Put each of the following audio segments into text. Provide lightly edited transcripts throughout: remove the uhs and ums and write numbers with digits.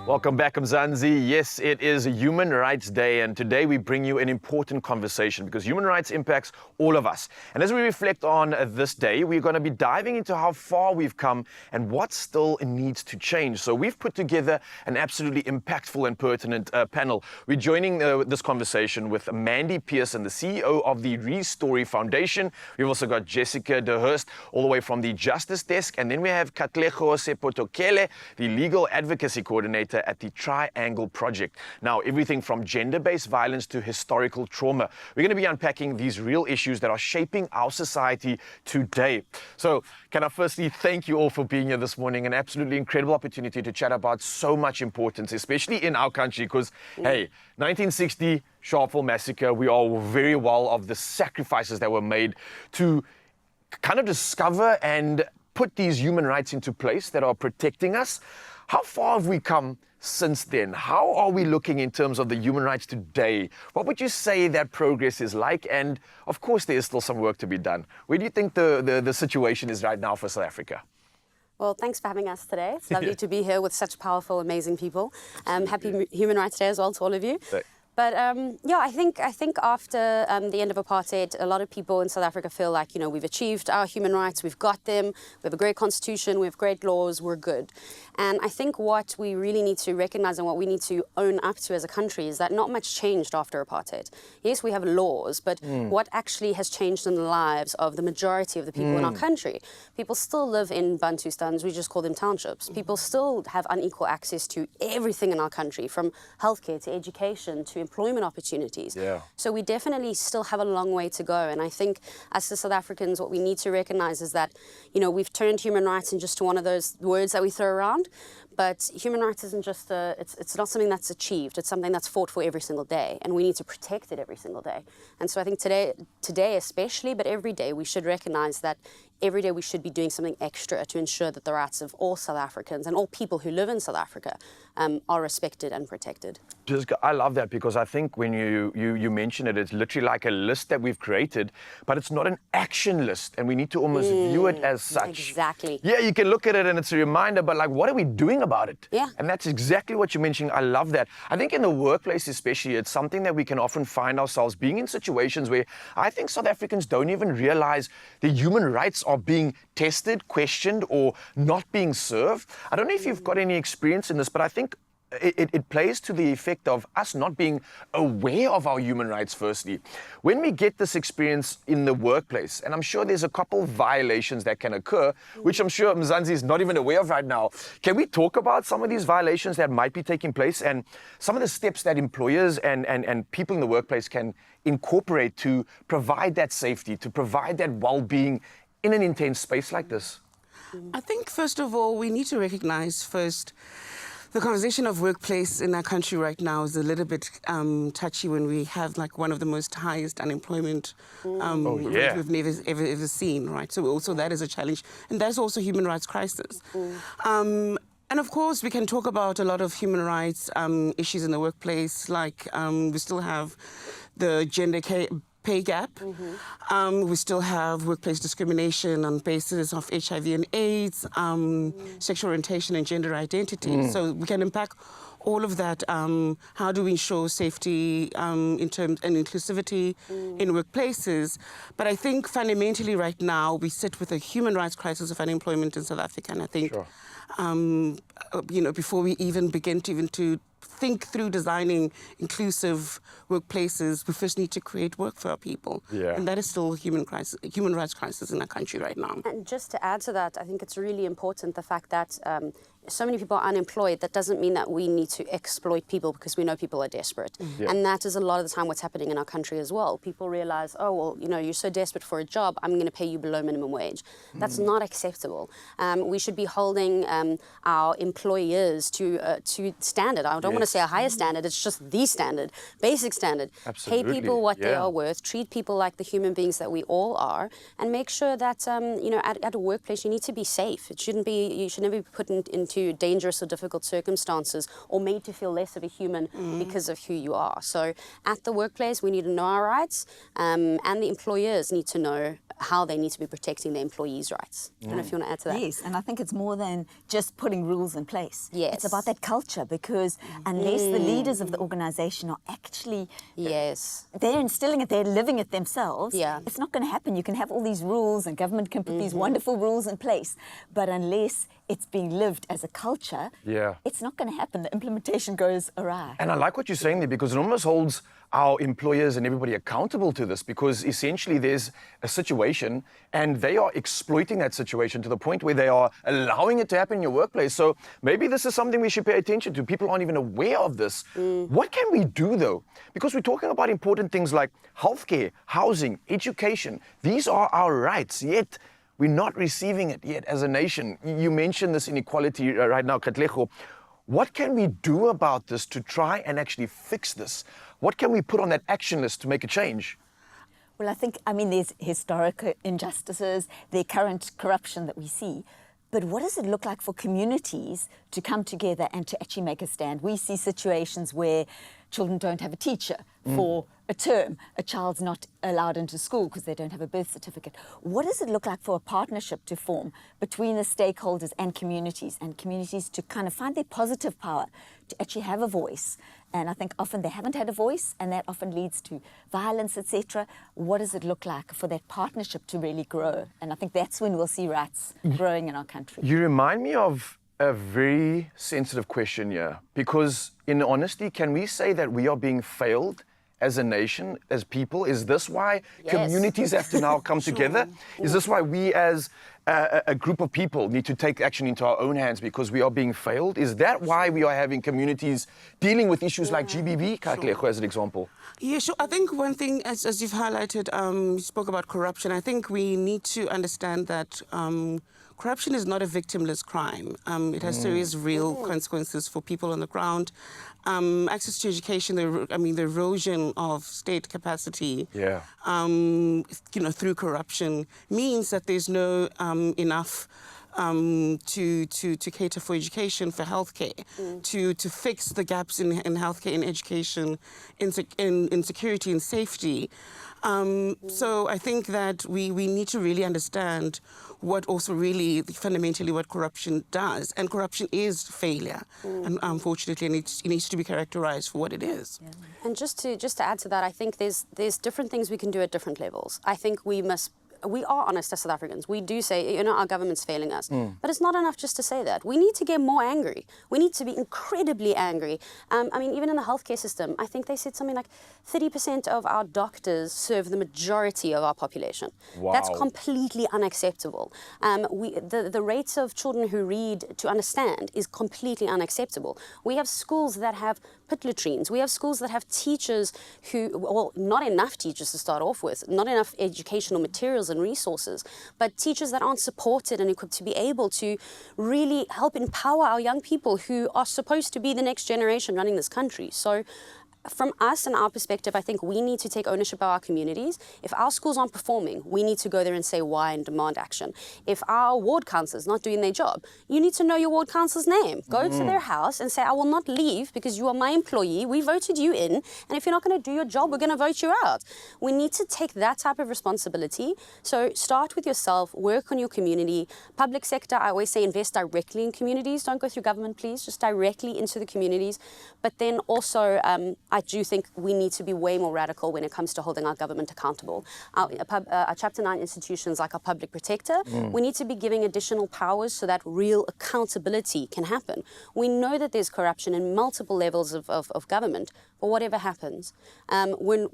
Welcome back, Mzansi. Yes, it is Human Rights Day, and today we bring you an important conversation because human rights impacts all of us. And as we reflect on this day, we're going to be diving into how far we've come and what still needs to change. So we've put together an absolutely impactful and pertinent panel. We're joining this conversation with Mandy Pearson, the CEO of the Restory Foundation. We've also got Jessica De Hurst, all the way from the Justice Desk, and then we have Katlego Sepotokele, the Legal Advocacy Coordinator at the Triangle Project. Now, everything from gender-based violence to historical trauma. We're going to be unpacking these real issues that are shaping our society today. So, can I firstly thank you all for being here this morning? An absolutely incredible opportunity to chat about so much importance, especially in our country, because, hey, 1960, Sharpeville Massacre, we are very well of the sacrifices that were made to kind of discover and put these human rights into place that are protecting us. How far have we come since then? How are we looking in terms of the human rights today? What would you say that progress is like? And of course, there is still some work to be done. Where do you think the situation is right now for South Africa? Well, thanks for having us today. It's lovely to be here with such powerful, amazing people. Happy Human Rights Day as well to all of you. But yeah, I think after the end of apartheid, a lot of people in South Africa feel like, we've achieved our human rights, we've got them, we have a great constitution, we have great laws, we're good. And I think what we really need to recognize and what we need to own up to as a country is that not much changed after apartheid. Yes, we have laws, but what actually has changed in the lives of the majority of the people in our country? People still live in Bantustans, we just call them townships. People still have unequal access to everything in our country, from healthcare to education to employment opportunities. So we definitely still have a long way to go. And I think as the South Africans, what we need to recognize is that, we've turned human rights into just one of those words that we throw around. But human rights isn't just it's not something that's achieved. It's something that's fought for every single day, and we need to protect it every single day. And so I think today especially, but every day, we should recognize that every day we should be doing something extra to ensure that the rights of all South Africans and all people who live in South Africa are respected and protected. I love that, because I think when you mention it, it's literally like a list that we've created, but it's not an action list, and we need to almost view it as such. Exactly. Yeah, you can look at it and it's a reminder, but like, what are we doing about it? Yeah. And that's exactly what you're mentioning. I love that. I think in the workplace especially, it's something that we can often find ourselves being in situations where I think South Africans don't even realize the human rights are being tested, questioned, or not being served. I don't know if you've got any experience in this, but I think it plays to the effect of us not being aware of our human rights, firstly. When we get this experience in the workplace, and I'm sure there's a couple violations that can occur, which I'm sure Mzansi is not even aware of right now. Can we talk about some of these violations that might be taking place and some of the steps that employers and people in the workplace can incorporate to provide that safety, to provide that well-being in an intense space like this? I think, first of all, we need to recognize first the conversation of workplace in our country right now is a little bit touchy when we have like one of the most highest unemployment rate we've never ever seen, right? So also that is a challenge, and that's also human rights crisis. And of course, we can talk about a lot of human rights issues in the workplace, like we still have the gender pay gap. We still have workplace discrimination on basis of HIV and AIDS, sexual orientation and gender identity. So we can unpack all of that. How do we ensure safety in terms and inclusivity in workplaces? But I think fundamentally right now we sit with a human rights crisis of unemployment in South Africa, and I think before we even begin to think through designing inclusive workplaces, we first need to create work for our people. And that is still a human rights crisis in our country right now. And just to add to that, I think it's really important the fact that so many people are unemployed. That doesn't mean that we need to exploit people, because we know people are desperate. And that is a lot of the time what's happening in our country as well. People realize, oh, well, you're so desperate for a job, I'm going to pay you below minimum wage. That's not acceptable. We should be holding our employers to standard. I don't want to say a higher standard, it's just the standard, basic standard. Absolutely. Pay people what they are worth, treat people like the human beings that we all are, and make sure that, at a workplace you need to be safe. You should never be put into into dangerous or difficult circumstances or made to feel less of a human because of who you are. So at the workplace, we need to know our rights, and the employers need to know how they need to be protecting their employees' rights. I don't know if you want to add to that. Yes, and I think it's more than just putting rules in place. Yes. It's about that culture, because unless the leaders of the organisation are actually they're instilling it, they're living it themselves, it's not going to happen. You can have all these rules and government can put these wonderful rules in place, but unless it's being lived as a culture, it's not going to happen. The implementation goes awry. And I like what you're saying there, because it almost holds our employers and everybody accountable to this, because essentially there's a situation and they are exploiting that situation to the point where they are allowing it to happen in your workplace. So maybe this is something we should pay attention to. People aren't even aware of this. What can we do though? Because we're talking about important things like healthcare, housing, education. These are our rights, yet we're not receiving it yet as a nation. You mentioned this inequality right now, Katlego. What can we do about this to try and actually fix this? What can we put on that action list to make a change? Well, I mean, there's historic injustices, the current corruption that we see. But what does it look like for communities to come together and to actually make a stand? We see situations where children don't have a teacher for a term. A child's not allowed into school because they don't have a birth certificate. What does it look like for a partnership to form between the stakeholders and communities to kind of find their positive power to actually have a voice? And I think often they haven't had a voice, and that often leads to violence, etc. What does it look like for that partnership to really grow? And I think that's when we'll see rights growing in our country. You remind me of a very sensitive question here, because in honesty, can we say that we are being failed as a nation, as people? Is this why communities have to now come together? Is this why we as a group of people need to take action into our own hands because we are being failed? Is that why we are having communities dealing with issues like GBV, Katlego, as an example? Yeah, sure. I think one thing, as you've highlighted, you spoke about corruption. I think we need to understand that corruption is not a victimless crime. It has serious real consequences for people on the ground. Access to education, the erosion of state capacity, through corruption means that there's no enough to cater for education, for healthcare, to fix the gaps in healthcare, in education, in security and safety. So I think that we need to really understand what also really fundamentally what corruption does. And corruption is failure, and unfortunately it needs to be characterized for what it is. Yeah. And just to add to that, I think there's different things we can do at different levels. I think we are honest as South Africans. We do say, our government's failing us. But it's not enough just to say that. We need to get more angry. We need to be incredibly angry. Even in the healthcare system, I think they said something like 30% of our doctors serve the majority of our population. Wow. That's completely unacceptable. The rates of children who read to understand is completely unacceptable. We have schools that have pit latrines. We have schools that have teachers not enough teachers to start off with, not enough educational materials and resources, but teachers that aren't supported and equipped to be able to really help empower our young people who are supposed to be the next generation running this country. So from us and our perspective, I think we need to take ownership of our communities. If our schools aren't performing, we need to go there and say why and demand action. If our ward councillors not doing their job, you need to know your ward councillor's name. Go to their house and say, I will not leave because you are my employee. We voted you in. And if you're not going to do your job, we're going to vote you out. We need to take that type of responsibility. So start with yourself, work on your community. Public sector, I always say invest directly in communities. Don't go through government, please. Just directly into the communities. But then also, I do think we need to be way more radical when it comes to holding our government accountable. Our Chapter 9 institutions like our public protector, we need to be giving additional powers so that real accountability can happen. We know that there's corruption in multiple levels of government, but whatever happens, when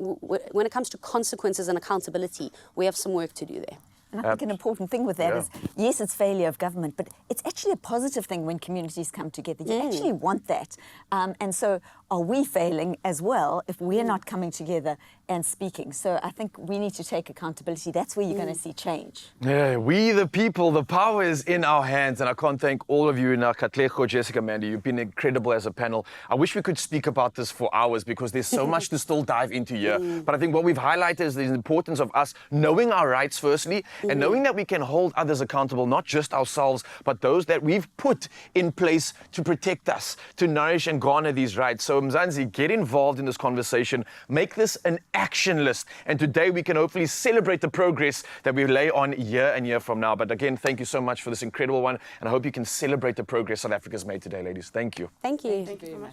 it comes to consequences and accountability, we have some work to do there. And I think an important thing with that is, yes, it's failure of government, but it's actually a positive thing when communities come together. You actually want that. And so are we failing as well if we're not coming together and speaking. So I think we need to take accountability. That's where you're going to see change. Yeah, we the people, the power is in our hands, and I can't thank all of you, Katlego, Jessica, Mandy. You've been incredible as a panel. I wish we could speak about this for hours because there's so much to still dive into here. But I think what we've highlighted is the importance of us knowing our rights firstly, and knowing that we can hold others accountable, not just ourselves, but those that we've put in place to protect us, to nourish and garner these rights. So Mzansi, get involved in this conversation, make this an action list, and today we can hopefully celebrate the progress that we lay on year and year from now. But again, thank you so much for this incredible one, and I hope you can celebrate the progress South Africa's made today, ladies. Thank you. Thank you. Thank you so much.